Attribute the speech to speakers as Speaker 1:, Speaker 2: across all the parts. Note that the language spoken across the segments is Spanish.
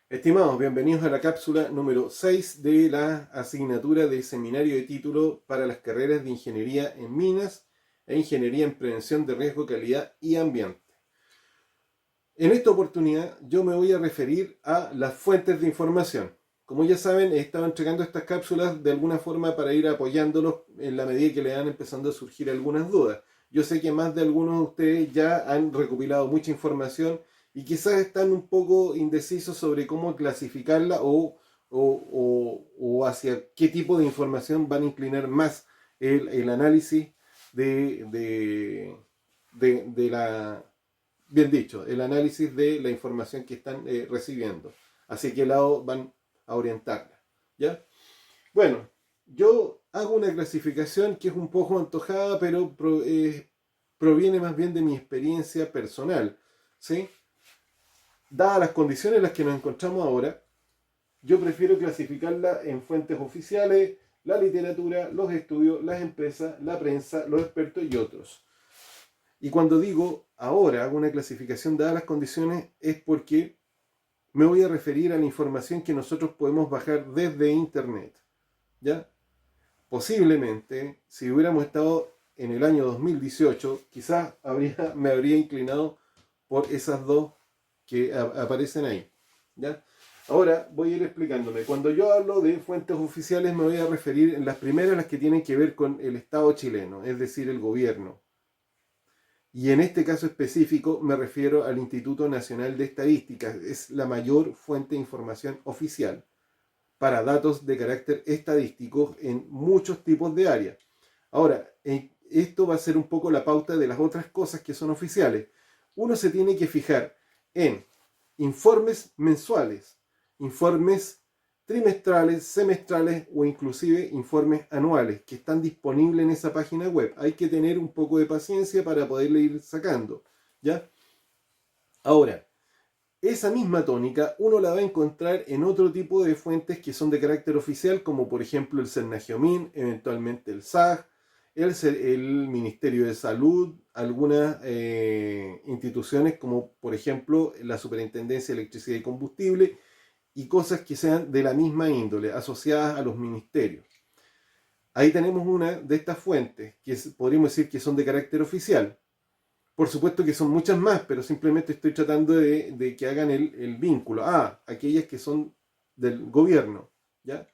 Speaker 1: Estimados, bienvenidos a la cápsula número 6 de la asignatura de seminario de título para las carreras de Ingeniería en Minas e Ingeniería en Prevención de Riesgo, Calidad y Ambiente. En esta oportunidad yo me voy a referir a las fuentes de información. Como ya saben, he estado entregando estas cápsulas de alguna forma para ir apoyándolos en la medida que le van empezando a surgir algunas dudas. Yo sé que más de algunos de ustedes ya han recopilado mucha información y quizás están un poco indecisos sobre cómo clasificarla o hacia qué tipo de información van a inclinar más el análisis de, de, de la, bien dicho, el análisis de la información que están recibiendo. Hacia qué lado van a orientarla. ¿Ya? Bueno, yo hago una clasificación que es un poco antojada, pero proviene más bien de mi experiencia personal. ¿Sí? Dadas las condiciones en las que nos encontramos ahora, yo prefiero clasificarla en fuentes oficiales, la literatura, los estudios, las empresas, la prensa, los expertos y otros. Y cuando digo ahora hago una clasificación dadas las condiciones es porque me voy a referir a la información que nosotros podemos bajar desde internet. ¿Ya? Posiblemente, si hubiéramos estado en el año 2018, quizás me habría inclinado por esas dos que aparecen ahí. ¿Ya? Ahora voy a ir explicándome. Cuando yo hablo de fuentes oficiales me voy a referir en las primeras las que tienen que ver con el Estado chileno, es decir, el gobierno. Y en este caso específico me refiero al Instituto Nacional de Estadística. Es la mayor fuente de información oficial para datos de carácter estadístico en muchos tipos de áreas. Ahora, esto va a ser un poco la pauta de las otras cosas que son oficiales. Uno se tiene que fijar en informes mensuales, informes trimestrales, semestrales o inclusive informes anuales que están disponibles en esa página web. Hay que tener un poco de paciencia para poderle ir sacando, ¿ya? Ahora, esa misma tónica uno la va a encontrar en otro tipo de fuentes que son de carácter oficial, como por ejemplo el Cernagiomín, eventualmente el SAG, el Ministerio de Salud, algunas instituciones como por ejemplo la Superintendencia de Electricidad y Combustible y cosas que sean de la misma índole, asociadas a los ministerios. Ahí tenemos una de estas fuentes que podríamos decir que son de carácter oficial. Por supuesto que son muchas más, pero simplemente estoy tratando de que hagan el vínculo. Aquellas que son del gobierno. ¿Ya?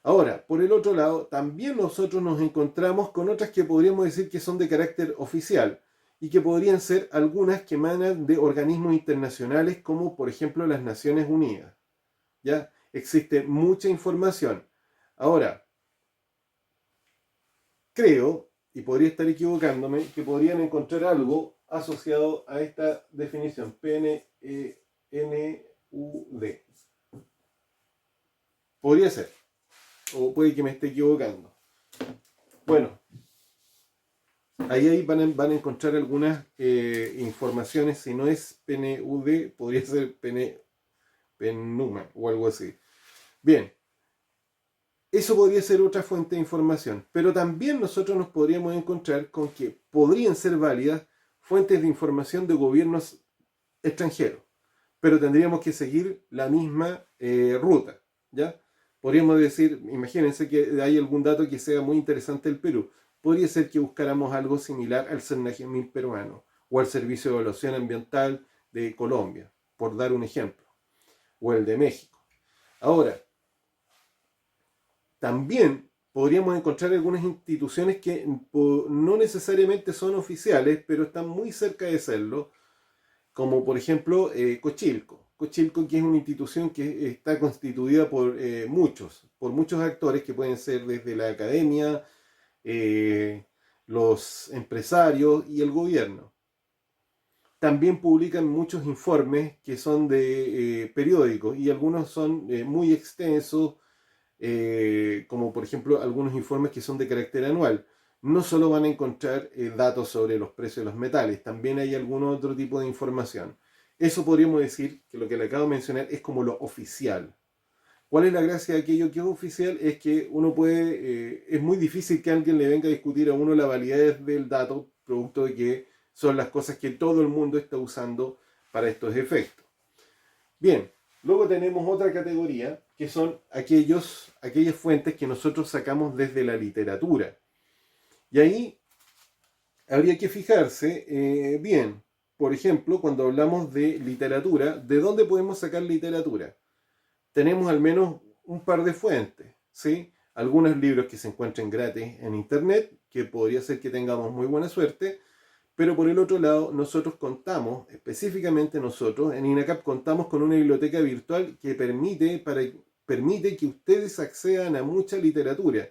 Speaker 1: Ahora, por el otro lado, también nosotros nos encontramos con otras que podríamos decir que son de carácter oficial y que podrían ser algunas que emanan de organismos internacionales como por ejemplo las Naciones Unidas. ¿Ya? Existe mucha información. Ahora, creo, y podría estar equivocándome, que podrían encontrar algo asociado a esta definición, PNUD. Podría ser, o puede que me esté equivocando. Bueno, ahí van a encontrar algunas informaciones, si no es PNUD, podría ser PENUMA o algo así. Bien, eso podría ser otra fuente de información, pero también nosotros nos podríamos encontrar con que podrían ser válidas fuentes de información de gobiernos extranjeros, pero tendríamos que seguir la misma ruta, ¿ya? Podríamos decir, imagínense que hay algún dato que sea muy interesante del Perú, podría ser que buscáramos algo similar al Cernagiomín peruano o al Servicio de Evaluación Ambiental de Colombia, por dar un ejemplo, o el de México. Ahora, también podríamos encontrar algunas instituciones que no necesariamente son oficiales, pero están muy cerca de serlo, como por ejemplo Cochilco. Cochilco, que es una institución que está constituida por muchos actores que pueden ser desde la academia, los empresarios y el gobierno. También publican muchos informes que son de periódicos y algunos son muy extensos, como por ejemplo algunos informes que son de carácter anual. No solo van a encontrar datos sobre los precios de los metales, también hay algún otro tipo de información. Eso podríamos decir que lo que le acabo de mencionar es como lo oficial. ¿Cuál es la gracia de aquello que es oficial? Es que uno es muy difícil que alguien le venga a discutir a uno la validez del dato, producto de que son las cosas que todo el mundo está usando para estos efectos. Bien, Luego tenemos otra categoría, que son aquellas fuentes que nosotros sacamos desde la literatura. Y ahí habría que fijarse bien. Por ejemplo, cuando hablamos de literatura, ¿de dónde podemos sacar literatura? Tenemos al menos un par de fuentes, ¿sí? Algunos libros que se encuentren gratis en internet, que podría ser que tengamos muy buena suerte, pero por el otro lado, nosotros contamos, específicamente nosotros, en INACAP contamos con una biblioteca virtual que permite que ustedes accedan a mucha literatura.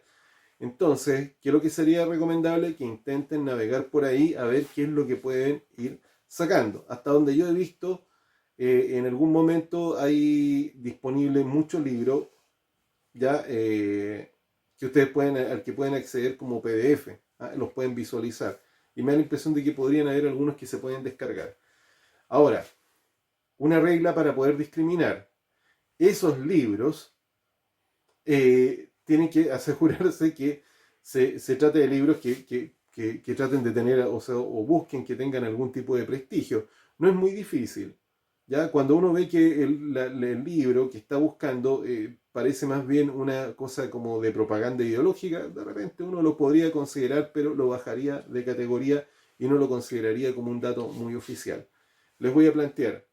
Speaker 1: Entonces, ¿qué es lo que sería recomendable? Que intenten navegar por ahí a ver qué es lo que pueden ir sacando. Hasta donde yo he visto, en algún momento hay disponible muchos libros ya que ustedes al que pueden acceder como PDF, ¿ah? Los pueden visualizar. Y me da la impresión de que podrían haber algunos que se pueden descargar. Ahora, una regla para poder discriminar. Esos libros tienen que asegurarse que se trate de libros que traten de tener, o busquen que tengan algún tipo de prestigio. No es muy difícil. ¿Ya? Cuando uno ve que el libro que está buscando parece más bien una cosa como de propaganda ideológica, de repente uno lo podría considerar, pero lo bajaría de categoría y no lo consideraría como un dato muy oficial. Les voy a plantear,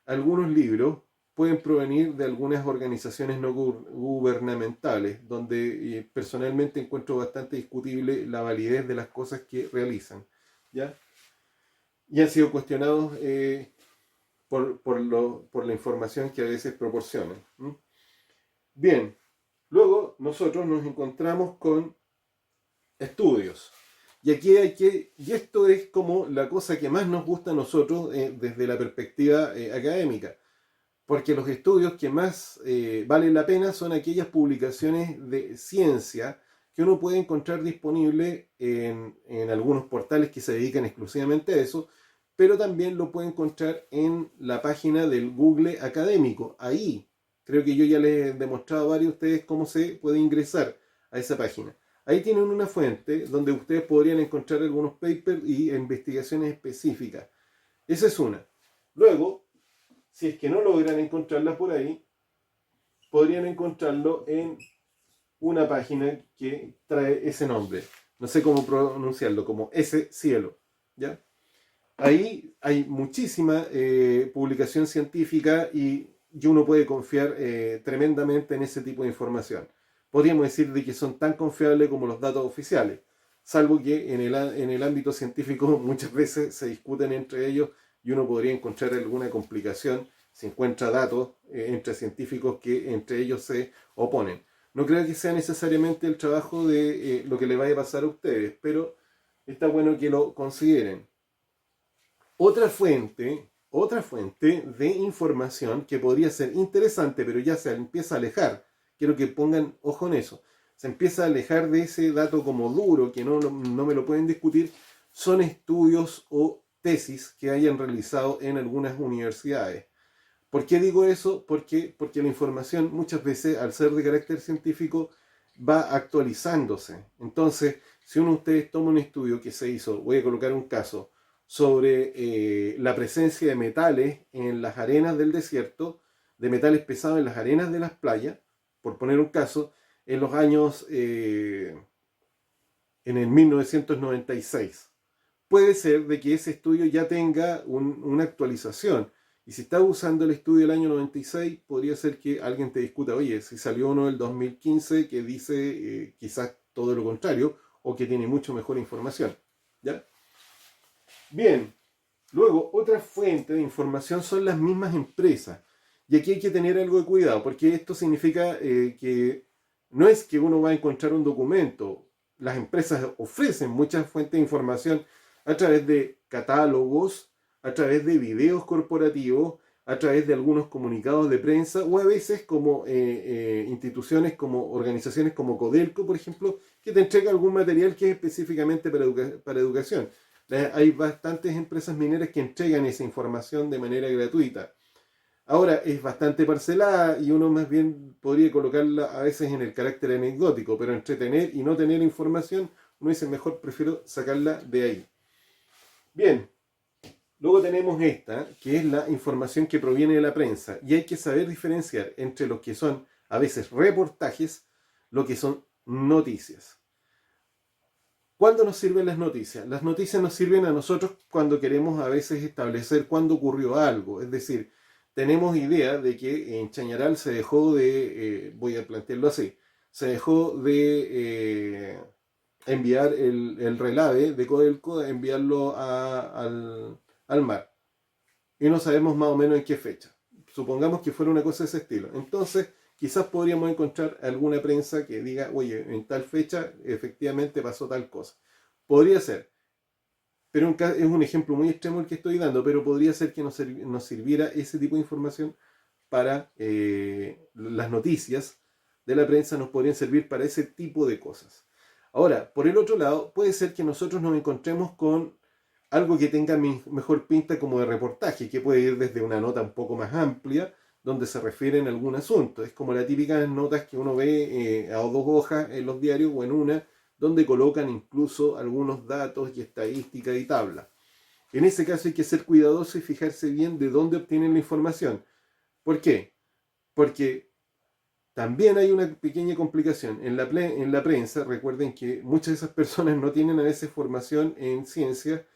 Speaker 1: algunos libros pueden provenir de algunas organizaciones no gubernamentales, donde personalmente encuentro bastante discutible la validez de las cosas que realizan. ¿Ya? Y han sido cuestionados por la información que a veces proporcionan. Bien, luego nosotros nos encontramos con estudios. Y aquí y esto es como la cosa que más nos gusta a nosotros desde la perspectiva académica, porque los estudios que más valen la pena son aquellas publicaciones de ciencia que uno puede encontrar disponible en algunos portales que se dedican exclusivamente a eso, pero también lo puede encontrar en la página del Google académico. Ahí creo que yo ya les he demostrado a varios de ustedes cómo se puede ingresar a esa página. Ahí tienen una fuente donde ustedes podrían encontrar algunos papers y investigaciones específicas. Esa es una. Luego, si es que no logran encontrarla por ahí, podrían encontrarlo en una página que trae ese nombre. No sé cómo pronunciarlo, como ese cielo. ¿Ya? Ahí hay muchísima publicación científica y uno puede confiar tremendamente en ese tipo de información. Podríamos decir de que son tan confiables como los datos oficiales, salvo que en el ámbito científico muchas veces se discuten entre ellos y uno podría encontrar alguna complicación si encuentra datos entre científicos que entre ellos se oponen. No creo que sea necesariamente el trabajo de lo que le vaya a pasar a ustedes, pero está bueno que lo consideren. Otra fuente de información que podría ser interesante, pero ya se empieza a alejar. Quiero que pongan ojo en eso. Se empieza a alejar de ese dato como duro, que no me lo pueden discutir. Son estudios o tesis que hayan realizado en algunas universidades. ¿Por qué digo eso? Porque la información muchas veces, al ser de carácter científico, va actualizándose. Entonces, si uno de ustedes toma un estudio que se hizo, voy a colocar un caso, sobre la presencia de metales en las arenas del desierto, de metales pesados en las arenas de las playas, por poner un caso, en los años, en el 1996. Puede ser de que ese estudio ya tenga una actualización. Y si estás usando el estudio del año 96, podría ser que alguien te discuta, oye, si salió uno del 2015 que dice quizás todo lo contrario, o que tiene mucho mejor información. ¿Ya? Bien, luego otra fuente de información son las mismas empresas. Y aquí hay que tener algo de cuidado, porque esto significa que no es que uno va a encontrar un documento. Las empresas ofrecen muchas fuentes de información a través de catálogos, a través de videos corporativos, a través de algunos comunicados de prensa, o a veces como instituciones, como organizaciones como Codelco, por ejemplo, que te entrega algún material que es específicamente para educación. Hay bastantes empresas mineras que entregan esa información de manera gratuita. Ahora, es bastante parcelada y uno más bien podría colocarla a veces en el carácter anecdótico, pero entre tener y no tener información, uno dice, mejor prefiero sacarla de ahí. Bien, Luego tenemos esta, que es la información que proviene de la prensa, y hay que saber diferenciar entre lo que son a veces reportajes, lo que son noticias. ¿Cuándo nos sirven las noticias? Las noticias nos sirven a nosotros cuando queremos a veces establecer cuándo ocurrió algo. Es decir, tenemos idea de que en Chañaral se dejó de, voy a plantearlo así, se dejó de enviar el relave de Codelco, enviarlo al mar. Y no sabemos más o menos en qué fecha. Supongamos que fuera una cosa de ese estilo. Entonces, quizás podríamos encontrar alguna prensa que diga, oye, en tal fecha efectivamente pasó tal cosa. Podría ser, pero es un ejemplo muy extremo el que estoy dando, pero podría ser que nos sirviera ese tipo de información para las noticias de la prensa, nos podrían servir para ese tipo de cosas. Ahora, por el otro lado, puede ser que nosotros nos encontremos con algo que tenga mejor pinta como de reportaje, que puede ir desde una nota un poco más amplia, donde se refieren a algún asunto. Es como la típica notas que uno ve a dos hojas en los diarios o en una, donde colocan incluso algunos datos y estadísticas y tablas. En ese caso hay que ser cuidadoso y fijarse bien de dónde obtienen la información. ¿Por qué? Porque también hay una pequeña complicación. En la prensa, recuerden que muchas de esas personas no tienen a veces formación en ciencia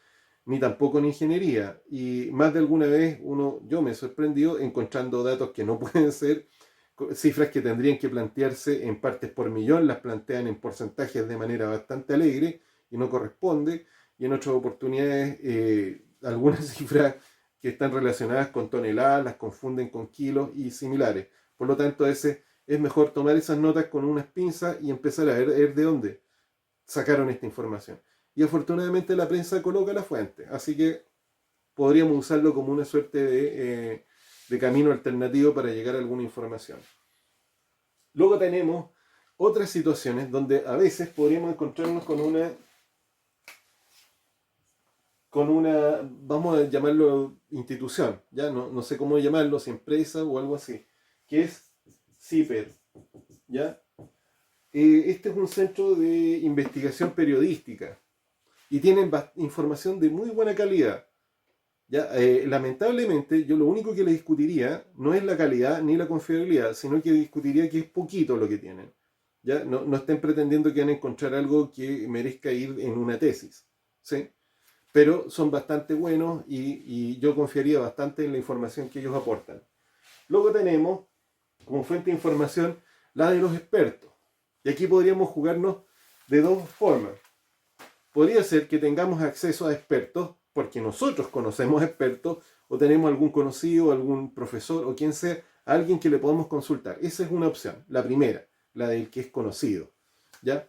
Speaker 1: ni tampoco en ingeniería. Y más de alguna vez yo me he sorprendido encontrando datos que no pueden ser, cifras que tendrían que plantearse en partes por millón, las plantean en porcentajes de manera bastante alegre y no corresponde. Y en otras oportunidades, algunas cifras que están relacionadas con toneladas las confunden con kilos y similares. Por lo tanto, es mejor tomar esas notas con unas pinzas y empezar a ver de dónde sacaron esta información. Y afortunadamente la prensa coloca la fuente, así que podríamos usarlo como una suerte de camino alternativo para llegar a alguna información. Luego tenemos otras situaciones donde a veces podríamos encontrarnos con una, vamos a llamarlo institución, ya no sé cómo llamarlo, si empresa o algo así, que es CIPER, ¿ya? Este es un centro de investigación periodística y tienen información de muy buena calidad. ¿Ya? Lamentablemente, yo lo único que le discutiría no es la calidad ni la confiabilidad, sino que discutiría que es poquito lo que tienen. ¿Ya? No estén pretendiendo que van a encontrar algo que merezca ir en una tesis. ¿Sí? Pero son bastante buenos y yo confiaría bastante en la información que ellos aportan. Luego tenemos como fuente de información la de los expertos. Y aquí podríamos jugarnos de dos formas. Podría ser que tengamos acceso a expertos porque nosotros conocemos expertos o tenemos algún conocido, algún profesor o quien sea, alguien que le podamos consultar. Esa es una opción, la primera, la del que es conocido. ¿Ya?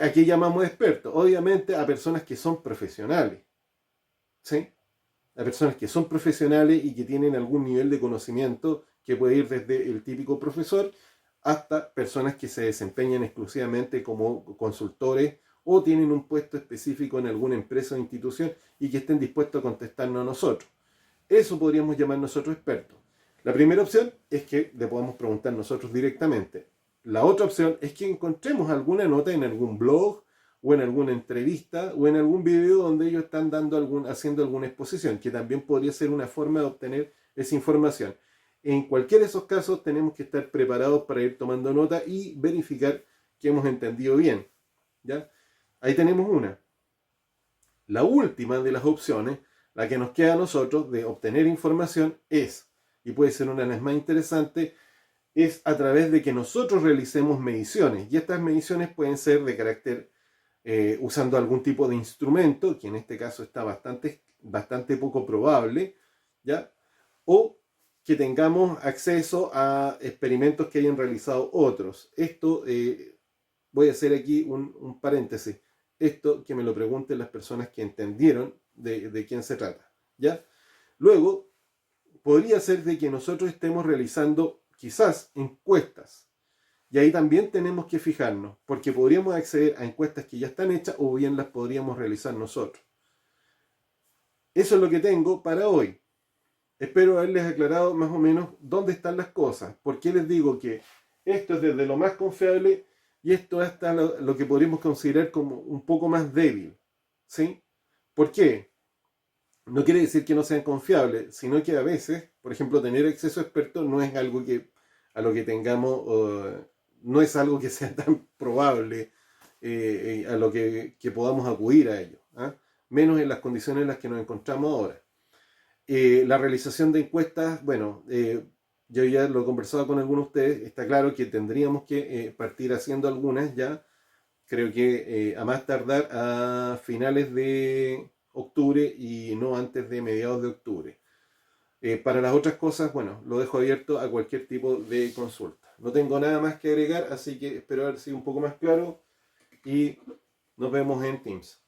Speaker 1: ¿A qué llamamos expertos? Obviamente a personas que son profesionales. ¿Sí? A personas que son profesionales y que tienen algún nivel de conocimiento que puede ir desde el típico profesor hasta personas que se desempeñan exclusivamente como consultores o tienen un puesto específico en alguna empresa o institución y que estén dispuestos a contestarnos a nosotros. Eso podríamos llamar nosotros expertos. La primera opción es que le podamos preguntar nosotros directamente. La otra opción es que encontremos alguna nota en algún blog o en alguna entrevista o en algún video donde ellos están haciendo alguna exposición, que también podría ser una forma de obtener esa información. En cualquiera de esos casos tenemos que estar preparados para ir tomando nota y verificar que hemos entendido bien. ¿Ya? Ahí tenemos una. La última de las opciones, la que nos queda a nosotros de obtener información es, y puede ser una de las más interesantes, es a través de que nosotros realicemos mediciones. Y estas mediciones pueden ser de carácter usando algún tipo de instrumento, que en este caso está bastante poco probable, ¿ya? O que tengamos acceso a experimentos que hayan realizado otros. Esto, voy a hacer aquí un paréntesis. Esto que me lo pregunten las personas que entendieron de quién se trata, ¿ya? Luego, podría ser de que nosotros estemos realizando quizás encuestas. Y ahí también tenemos que fijarnos, porque podríamos acceder a encuestas que ya están hechas o bien las podríamos realizar nosotros. Eso es lo que tengo para hoy. Espero haberles aclarado más o menos dónde están las cosas. ¿Por qué les digo que esto es desde lo más confiable y esto hasta lo que podríamos considerar como un poco más débil? ¿Sí? ¿Por qué? No quiere decir que no sean confiables, sino que a veces, por ejemplo, tener acceso experto no es algo que a lo que tengamos, no es algo que sea tan probable a lo que podamos acudir a ello, ¿ah? Menos en las condiciones en las que nos encontramos ahora. La realización de encuestas, bueno, yo ya lo he conversado con algunos de ustedes, está claro que tendríamos que partir haciendo algunas ya, creo que a más tardar a finales de octubre y no antes de mediados de octubre. Para las otras cosas, bueno, lo dejo abierto a cualquier tipo de consulta. No tengo nada más que agregar, así que espero haber sido un poco más claro y nos vemos en Teams.